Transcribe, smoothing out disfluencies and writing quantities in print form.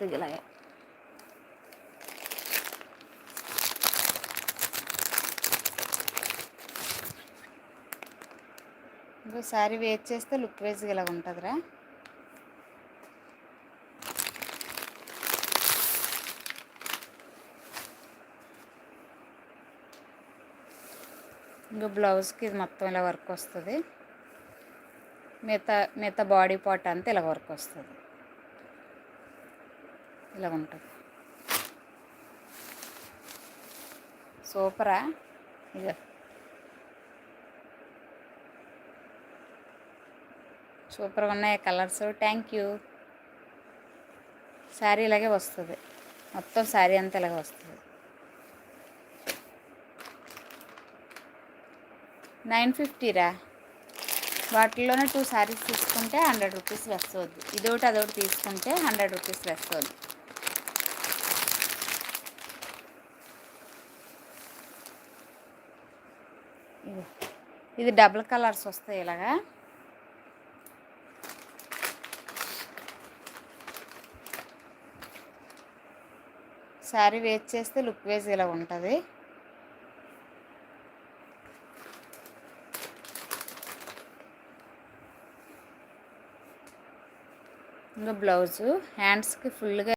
ఇలాగే ఇంకోసారి వేట్ చేస్తే లుక్ వైజ్గా ఇలా ఉంటుందిరా. ఇంకా బ్లౌజ్కి ఇది మొత్తం ఇలా వర్క్ వస్తుంది. మిగతా బాడీ పార్ట్ అంతా ఇలా వర్క్ వస్తుంది. ఇలా ఉంటుంది. సూపరా. ఇక సూపర్గా ఉన్నాయి కలర్స్. Thank you. శారీ ఇలాగే వస్తుంది. మొత్తం శారీ అంతా ఇలాగే వస్తుంది. 950 రా. వాటిల్లోనే 2 శారీస్ తీసుకుంటే 100 రూపీస్ వస్తుంది. ఇదొకటి అదొకటి తీసుకుంటే 100 రూపీస్ వస్తుంది. ఇది డబుల్ కలర్స్ వస్తాయి ఇలాగా. శారీ వేస్ట్ చేస్తే లుక్ వేజ్ ఇలా ఉంటుంది. ఇంకా బ్లౌజు హ్యాండ్స్కి ఫుల్గా